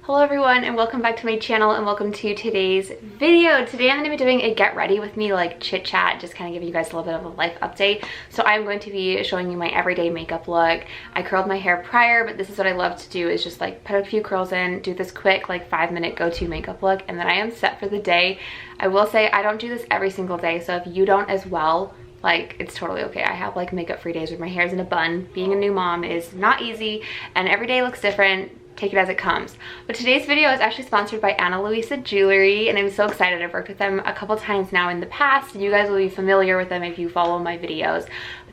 Hello everyone and welcome back to my channel and welcome to today's video. Today I'm going to be doing a get ready with me like chit chat, just kind of giving you guys a little bit of a life update. So I'm going to be showing you my everyday makeup look. I curled my hair prior, but this is what I love to do, is just like put a few curls in, do this quick like 5-minute go-to makeup look, and then I am set for the day. I will say I don't do this every single day, so if you don't as well, like, it's totally okay. I have like makeup free days where my hair's in a bun. Being a new mom is not easy and every day looks different. Take it as it comes. But today's video is actually sponsored by Luisa Jewelry, and I'm so excited. I've worked with them a couple times now in the past, and you guys will be familiar with them if you follow my videos.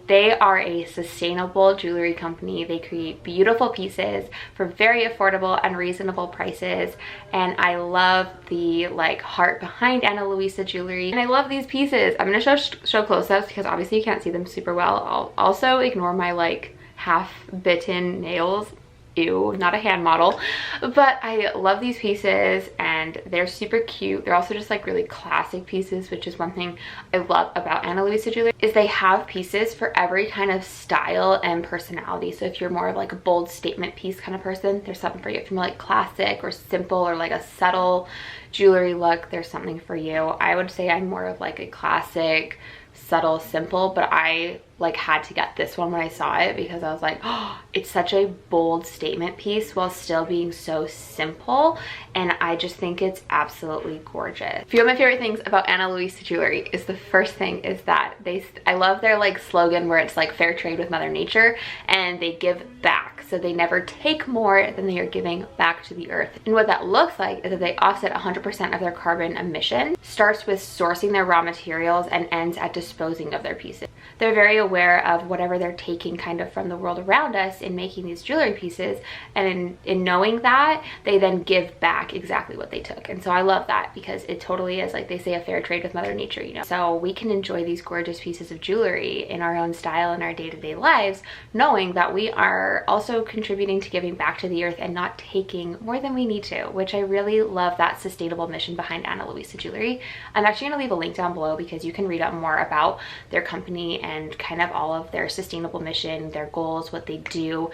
They are a sustainable jewelry company. They create beautiful pieces for very affordable and reasonable prices, and I love the like heart behind Luisa Jewelry, and I love these pieces. I'm gonna show close-ups because obviously you can't see them super well. I'll also ignore my like half bitten nails. Ew, not a hand model. But I love these pieces and they're super cute. They're also just like really classic pieces, which is one thing I love about Luisa Jewelry, is they have pieces for every kind of style and personality. So if you're more of like a bold statement piece kind of person, there's something for you. If you're more like classic or simple or like a subtle jewelry look, there's something for you. I would say I'm more of like a classic, subtle, simple, but I like had to get this one when I saw it because I was like, oh, it's such a bold statement piece while still being so simple, and I just think it's absolutely gorgeous. A few of my favorite things about Luisa Jewelry is the first thing is that I love their like slogan where it's like fair trade with Mother Nature, and they give back. So they never take more than they are giving back to the earth. And what that looks like is that they offset 100% of their carbon emission, starts with sourcing their raw materials and ends at disposing of their pieces. They're very aware of whatever they're taking kind of from the world around us in making these jewelry pieces, and in knowing that, they then give back exactly what they took. And so I love that because it totally is, like they say, a fair trade with Mother Nature, you know. So we can enjoy these gorgeous pieces of jewelry in our own style in our day-to-day lives, knowing that we are also contributing to giving back to the earth and not taking more than we need to, which I really love that sustainable mission behind Luisa Jewelry. I'm actually going to leave a link down below because you can read up more about their company and kind of all of their sustainable mission, their goals, what they do,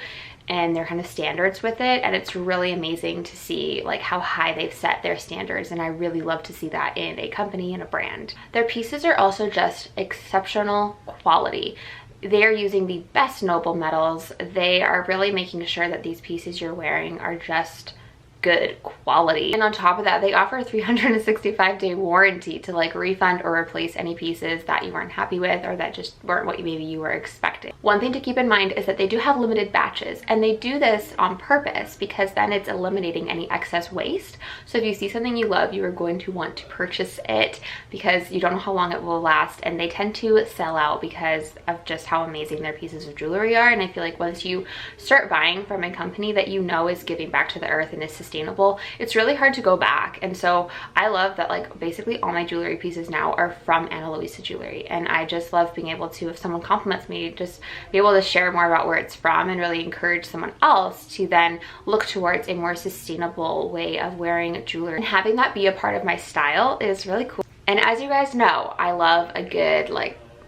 and their kind of standards with it. And it's really amazing to see like how high they've set their standards, and I really love to see that in a company and a brand. Their pieces are also just exceptional quality. They are using the best noble metals. They are really making sure that these pieces you're wearing are just good quality. And on top of that, they offer a 365-day warranty to like refund or replace any pieces that you weren't happy with or that just weren't what maybe you were expecting. One thing to keep in mind is that they do have limited batches, and they do this on purpose because then it's eliminating any excess waste. So if you see something you love, you are going to want to purchase it because you don't know how long it will last, and they tend to sell out because of just how amazing their pieces of jewelry are. And I feel like once you start buying from a company that you know is giving back to the earth and is sustainable, it's really hard to go back. And so I love that like basically all my jewelry pieces now are from Luisa Jewelry, and I just love being able to, if someone compliments me, just be able to share more about where it's from and really encourage someone else to then look towards a more sustainable way of wearing jewelry. And having that be a part of my style is really cool. And as you guys know, I love a good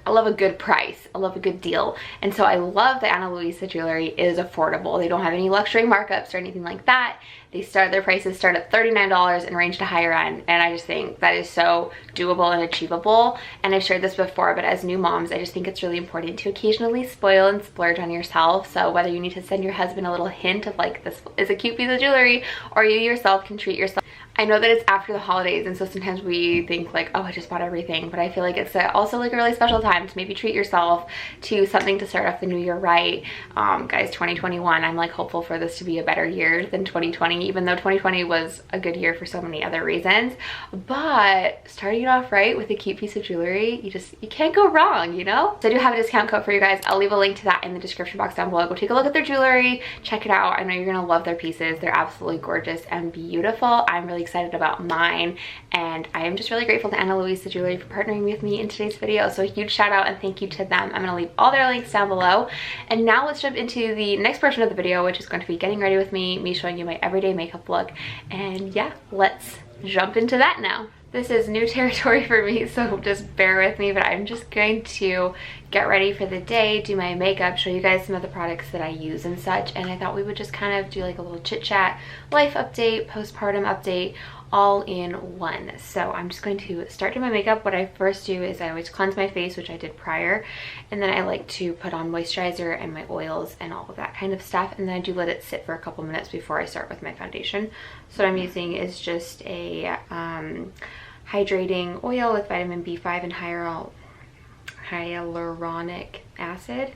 I love a good price. I love a good deal. And so I love that Luisa Jewelry is affordable. They don't have any luxury markups or anything like that. Their prices start at $39 and range to higher end. And I just think that is so doable and achievable. And I've shared this before, but as new moms, I just think it's really important to occasionally spoil and splurge on yourself. So whether you need to send your husband a little hint of like, this is a cute piece of jewelry, or you yourself can treat yourself. I know that it's after the holidays, and so sometimes we think like, oh, I just bought everything, but I feel like it's also like a really special time to maybe treat yourself to something to start off the new year right. Guys, 2021, I'm like hopeful for this to be a better year than 2020, even though 2020 was a good year for so many other reasons. But starting it off right with a cute piece of jewelry, you can't go wrong, you know? So I do have a discount code for you guys. I'll leave a link to that in the description box down below. Go take a look at their jewelry, check it out. I know you're gonna love their pieces. They're absolutely gorgeous and beautiful. I'm really excited about mine, and I am just really grateful to Luisa Jewelry for partnering with me in today's video. So a huge shout out and thank you to them. I'm going to leave all their links down below. And now let's jump into the next portion of the video, which is going to be getting ready with me showing you my everyday makeup look. And yeah, let's jump into that now. This is new territory for me, so just bear with me, but I'm just going to get ready for the day, do my makeup, show you guys some of the products that I use and such, and I thought we would just kind of do like a little chit chat, life update, postpartum update, all in one. So I'm just going to start doing my makeup. What I first do is I always cleanse my face, which I did prior, and then I like to put on moisturizer and my oils and all of that kind of stuff, and then I do let it sit for a couple minutes before I start with my foundation. So what I'm using is just a hydrating oil with vitamin B5 and hyaluronic acid,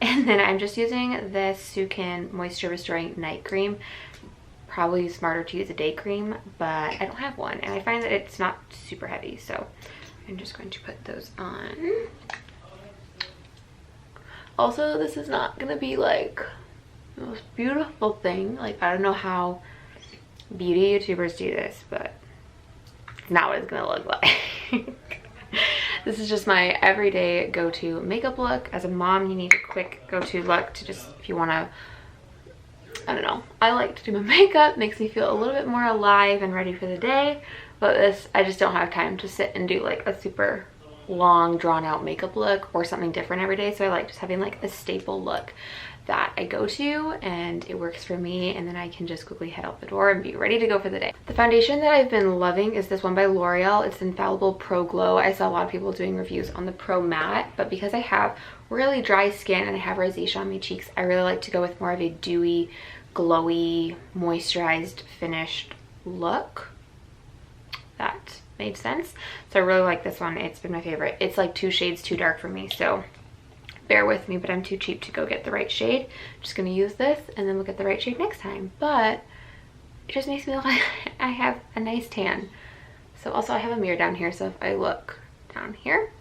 and then I'm just using this Sukin Moisture Restoring Night Cream. Probably smarter to use a day cream, but I don't have one, and I find that it's not super heavy, so I'm just going to put those on. Also, this is not gonna be like the most beautiful thing. Like, I don't know how beauty YouTubers do this, but it's not what it's gonna look like. This is just my everyday go-to makeup look. As a mom, you need a quick go-to look to just, if you wanna, I don't know, I like to do my makeup, makes me feel a little bit more alive and ready for the day, but this, I just don't have time to sit and do like a super long drawn out makeup look or something different every day, so I like just having like a staple look that I go to and it works for me, and then I can just quickly head out the door and be ready to go for the day. The foundation that I've been loving is this one by L'Oreal. It's Infallible Pro Glow. I saw a lot of people doing reviews on the Pro Matte, but because I have really dry skin and I have rosacea on my cheeks, I really like to go with more of a dewy, glowy, moisturized, finished look. That made sense. So I really like this one. It's been my favorite. It's like 2 shades too dark for me, so bear with me, but I'm too cheap to go get the right shade. I'm just gonna use this and then we'll get the right shade next time. But it just makes me look like I have a nice tan. So also I have a mirror down here, so if I look down here,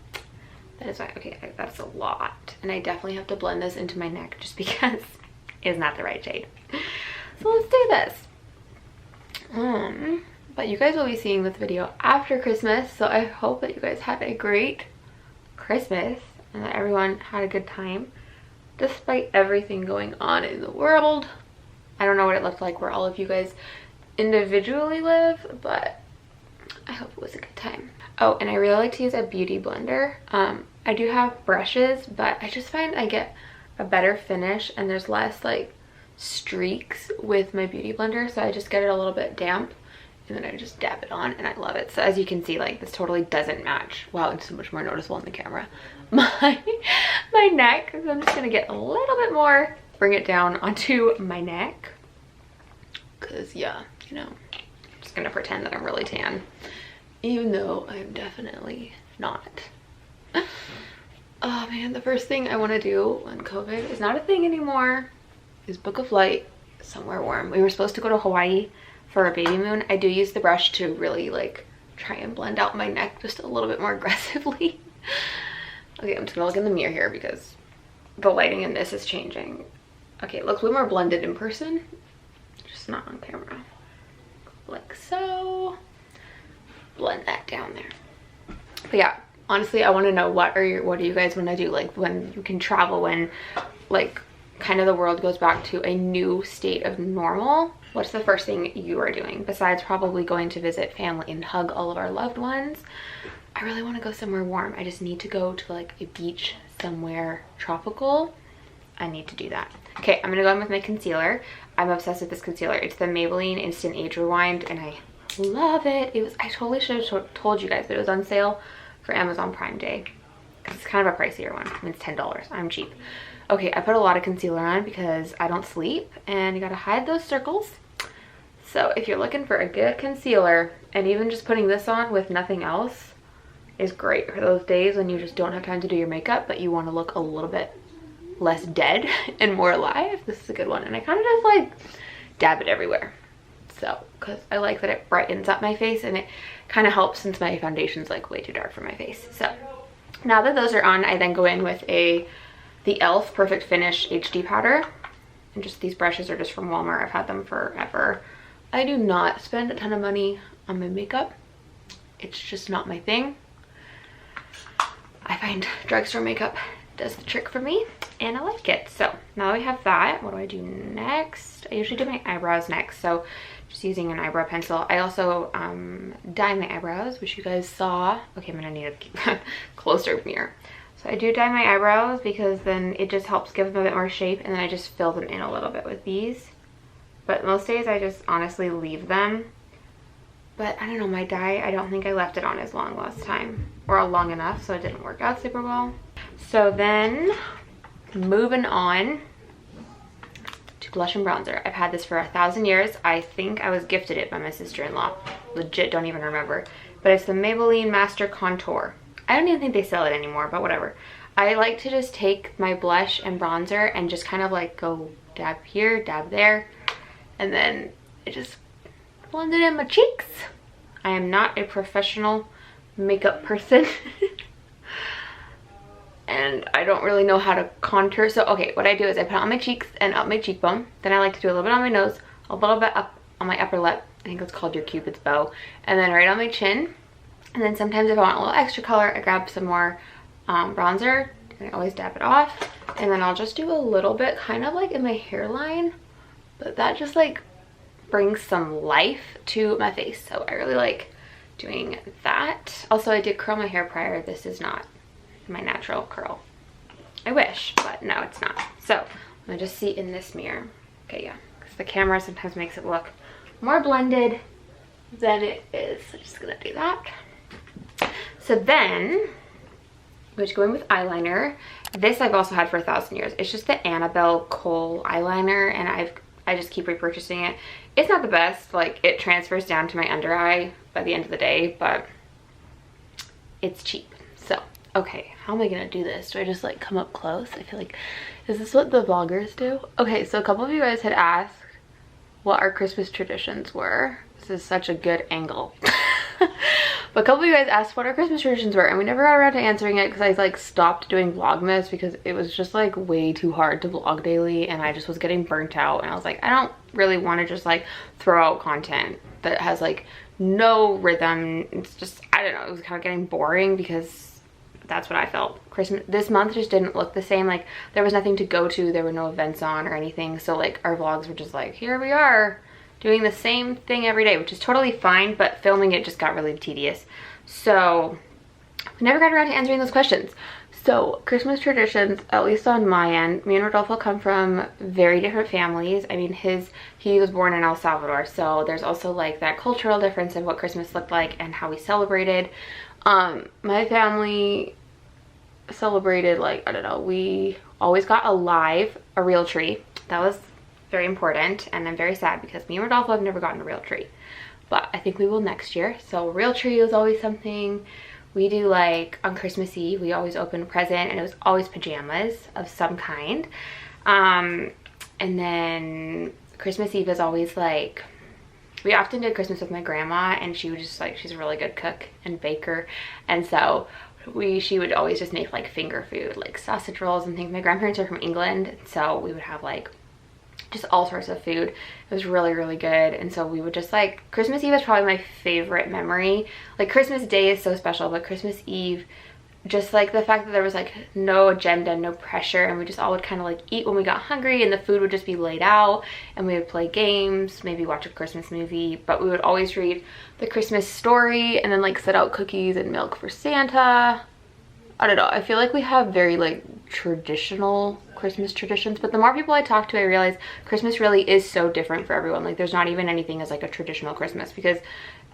that is why. Okay, that's a lot, and I definitely have to blend this into my neck just because it's not the right shade. So let's do this. But you guys will be seeing this video after Christmas, so I hope that you guys had a great Christmas and that everyone had a good time despite everything going on in the world. I don't know what it looked like where all of you guys individually live, but I hope it was a good time. Oh, and I really like to use a beauty blender. I do have brushes, but I just find I get a better finish and there's less like streaks with my beauty blender, so I just get it a little bit damp and then I just dab it on and I love it. So as you can see, like, this totally doesn't match. Wow, it's so much more noticeable on the camera. My neck, so I'm just gonna get a little bit more, bring it down onto my neck, because yeah, you know, I'm just gonna pretend that I'm really tan, even though I'm definitely not. Oh man, the first thing I want to do when COVID is not a thing anymore is book a flight somewhere warm. We were supposed to go to Hawaii for a baby moon. I do use the brush to really like try and blend out my neck just a little bit more aggressively. Okay, I'm just gonna look in the mirror here because the lighting in this is changing. Okay, it looks way more blended in person, just not on camera. Like so. Blend that down there. But yeah, honestly, I want to know what do you guys want to do, like when you can travel, when like kind of the world goes back to a new state of normal. What's the first thing you are doing besides probably going to visit family and hug all of our loved ones? I really want to go somewhere warm. I just need to go to like a beach somewhere tropical. I need to do that. Okay, I'm gonna go in with my concealer. I'm obsessed with this concealer. It's the Maybelline Instant Age Rewind and I love it. I totally should have told you guys, but it was on sale for Amazon Prime Day. It's kind of a pricier one. I mean, it's $10. I'm cheap. Okay, I put a lot of concealer on because I don't sleep and you gotta hide those circles. So if you're looking for a good concealer, and even just putting this on with nothing else is great for those days when you just don't have time to do your makeup, but you want to look a little bit less dead and more alive. This is a good one. And I kind of just like dab it everywhere. So, because I like that it brightens up my face and it kind of helps since my foundation's like way too dark for my face. So now that those are on, I then go in with the e.l.f. Perfect Finish HD powder. And just these brushes are just from Walmart. I've had them forever. I do not spend a ton of money on my makeup. It's just not my thing. I find drugstore makeup does the trick for me and I like it. So now that we have that, what do I do next? I usually do my eyebrows next. So just using an eyebrow pencil. I also dye my eyebrows, which you guys saw. Okay, I'm gonna need a closer mirror. So I do dye my eyebrows because then it just helps give them a bit more shape, and then I just fill them in a little bit with these. But most days I just honestly leave them. But I don't know, my dye, I don't think I left it on as long last time, or long enough, so it didn't work out super well. So then, moving on to blush and bronzer. I've had this for 1,000 years. I think I was gifted it by my sister-in-law. Legit, don't even remember. But it's the Maybelline Master Contour. I don't even think they sell it anymore, but whatever. I like to just take my blush and bronzer and just kind of like go dab here, dab there, and then it just blend it in my cheeks. I am not a professional makeup person. And I don't really know how to contour. So okay, what I do is I put it on my cheeks and up my cheekbone. Then I like to do a little bit on my nose, a little bit up on my upper lip. I think it's called your Cupid's bow. And then right on my chin. And then sometimes if I want a little extra color, I grab some more bronzer. And I always dab it off. And then I'll just do a little bit kind of like in my hairline. But that just like brings some life to my face. So I really like doing that. Also, I did curl my hair prior. This is not my natural curl. I wish, but no, it's not. So I'm gonna just see in this mirror. Okay, yeah, because the camera sometimes makes it look more blended than it is. So I'm just gonna do that. So then we're going with eyeliner. This I've also had for 1,000 years. It's just the Annabelle Kohl eyeliner, and I just keep repurchasing it. It's not the best, like it transfers down to my under eye by the end of the day, but it's cheap. So, okay, how am I gonna do this? Do I just like come up close? I feel like, is this what the vloggers do? Okay, so a couple of you guys had asked what our Christmas traditions were. This is such a good angle. But a couple of you guys asked what our Christmas traditions were, and we never got around to answering it because I like stopped doing Vlogmas because it was just like way too hard to vlog daily, and I just was getting burnt out, and I was like, I don't really want to just like throw out content that has like no rhythm. It's just, I don't know, it was kind of getting boring because that's what I felt. Christmas this month just didn't look the same. Like there was nothing to go to, there were no events on or anything, so like our vlogs were just like, here we are doing the same thing every day, which is totally fine, but filming it just got really tedious. So we never got around to answering those questions. So Christmas traditions, at least on my end, me and Rodolfo come from very different families. I mean, he was born in El Salvador, so there's also like that cultural difference of what Christmas looked like and how we celebrated. My family celebrated, like, I don't know, we always got a real tree. That was very important, and I'm very sad because me and Rodolfo have never gotten a real tree, but I think we will next year. So a real tree is always something. We do like on Christmas Eve, we always open a present, and it was always pajamas of some kind. And then Christmas Eve is always like, we often did Christmas with my grandma, and she would just like, she's a really good cook and baker, and so she would always just make like finger food, like sausage rolls and things. My grandparents are from England, so we would have like just all sorts of food. It was really, really good. And so we would just like, Christmas Eve is probably my favorite memory. Like Christmas Day is so special, but Christmas Eve, just like the fact that there was like no agenda, no pressure, and we just all would kind of like eat when we got hungry, and the food would just be laid out, and we would play games, maybe watch a Christmas movie, but we would always read the Christmas story and then like set out cookies and milk for Santa. I don't know, I feel like we have very like traditional Christmas traditions, but the more people I talk to, I realize Christmas really is so different for everyone. Like there's not even anything as like a traditional Christmas because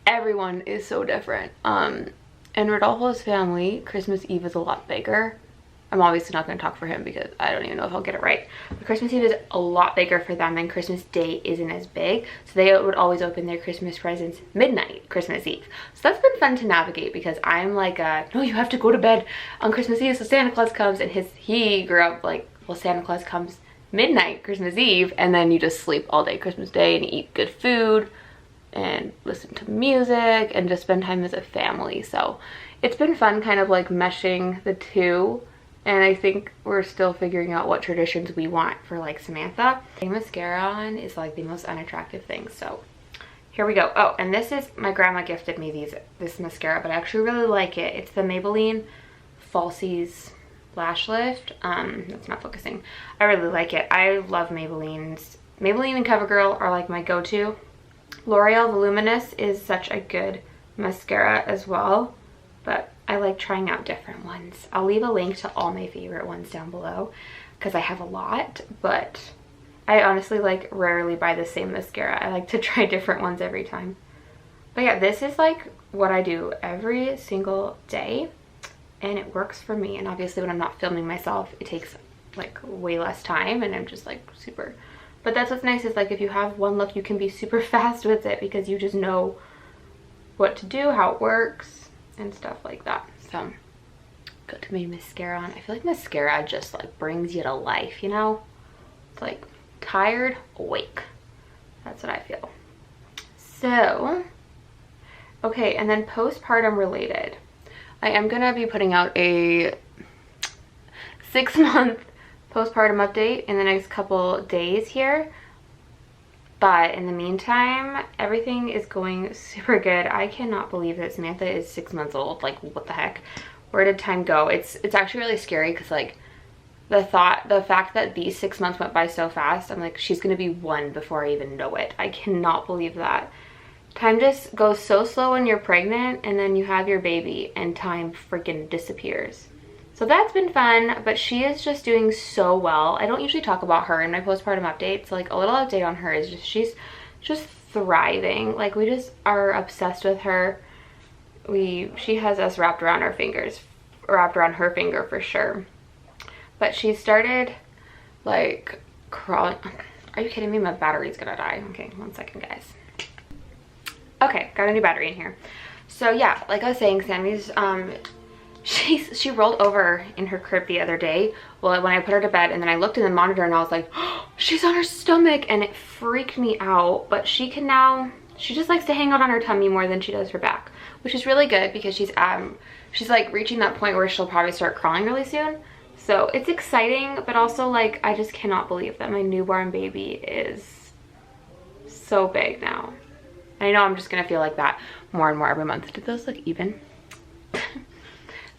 everyone is so different. And Rodolfo's family, Christmas Eve is a lot bigger. I'm obviously not going to talk for him because I don't even know if I'll get it right. But Christmas Eve is a lot bigger for them, and Christmas Day isn't as big. So they would always open their Christmas presents midnight Christmas Eve. So that's been fun to navigate because I'm like, no, you have to go to bed on Christmas Eve so Santa Claus comes. And he grew up like, well, Santa Claus comes midnight Christmas Eve, and then you just sleep all day Christmas Day and eat good food and listen to music and just spend time as a family. So it's been fun kind of like meshing the two. And I think we're still figuring out what traditions we want for like Samantha. Putting mascara on is like the most unattractive thing. So here we go. Oh, and this is, my grandma gifted me this mascara, but I actually really like it. It's the Maybelline Falsies Lash Lift. It's not focusing. I really like it. I love Maybelline's. Maybelline and CoverGirl are like my go-to. L'Oreal Voluminous is such a good mascara as well, but I like trying out different ones. I'll leave a link to all my favorite ones down below because I have a lot, but I honestly like rarely buy the same mascara. I like to try different ones every time. But yeah, this is like what I do every single day and it works for me. And obviously when I'm not filming myself, it takes like way less time and I'm just like super. But that's what's nice is like if you have one look, you can be super fast with it because you just know what to do, how it works and stuff like that. So got my mascara on. I feel like mascara just like brings you to life, you know? It's like tired, awake. That's what I feel. So, okay, and then postpartum related. I am gonna be putting out a 6-month postpartum update in the next couple days here. But in the meantime, everything is going super good. I cannot believe that Samantha is 6 months old. Like, what the heck? Where did time go? It's actually really scary because like the fact that these 6 months went by so fast, I'm like, she's gonna be 1 before I even know it. I cannot believe that. Time just goes so slow when you're pregnant and then you have your baby and time freaking disappears. So that's been fun, but she is just doing so well. I don't usually talk about her in my postpartum updates. So like a little update on her is just she's just thriving. Like we just are obsessed with her. She has us wrapped around her finger for sure. But she started like crawling. Are you kidding me? My battery's gonna die. Okay, 1 second, guys. Okay, got a new battery in here. So yeah, like I was saying, Sammy's she rolled over in her crib the other day. Well, when I put her to bed, and then I looked in the monitor and I was like, oh, she's on her stomach, and it freaked me out. But she just likes to hang out on her tummy more than she does her back, which is really good because she's like reaching that point where she'll probably start crawling really soon. So it's exciting, but also like I just cannot believe that my newborn baby is so big now. And I know I'm just gonna feel like that more and more every month. Did those look even?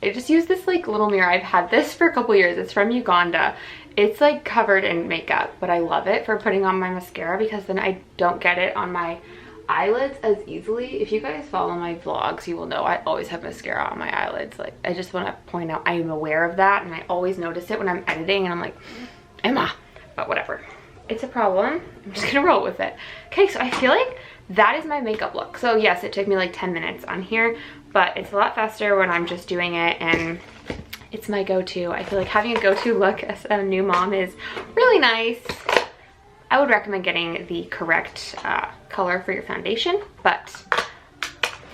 I just use this like little mirror. I've had this for a couple years. It's from Uganda. It's like covered in makeup, but I love it for putting on my mascara because then I don't get it on my eyelids as easily. If you guys follow my vlogs, you will know I always have mascara on my eyelids. Like I just want to point out I am aware of that and I always notice it when I'm editing and I'm like, Emma, but whatever. It's a problem. I'm just gonna roll with it. Okay, so I feel like that is my makeup look. So yes, it took me like 10 minutes on here, but it's a lot faster when I'm just doing it and it's my go-to. I feel like having a go-to look as a new mom is really nice. I would recommend getting the correct color for your foundation, but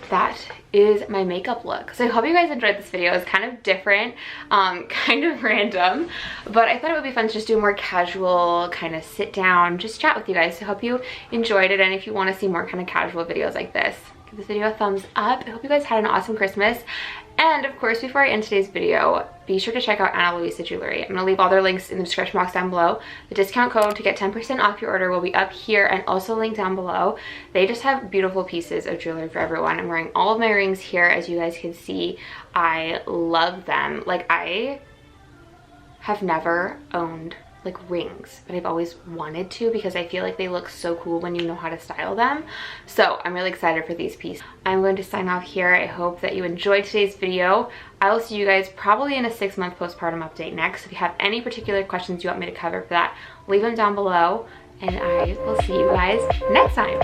that is my makeup look. So I hope you guys enjoyed this video. It's kind of different, kind of random, but I thought it would be fun to just do a more casual kind of sit down, just chat with you guys. So I hope you enjoyed it, and if you want to see more kind of casual videos like this, give this video a thumbs up. I hope you guys had an awesome Christmas. And of course, before I end today's video, be sure to check out Luisa Jewelry. I'm going to leave all their links in the description box down below. The discount code to get 10% off your order will be up here and also linked down below. They just have beautiful pieces of jewelry for everyone. I'm wearing all of my rings here, as you guys can see. I love them. Like, I have never owned like rings, but I've always wanted to because I feel like they look so cool when you know how to style them. So I'm really excited for these pieces. I'm going to sign off here. I hope that you enjoyed today's video. I will see you guys probably in a 6-month postpartum update next. If you have any particular questions you want me to cover for that, leave them down below, and I will see you guys next time.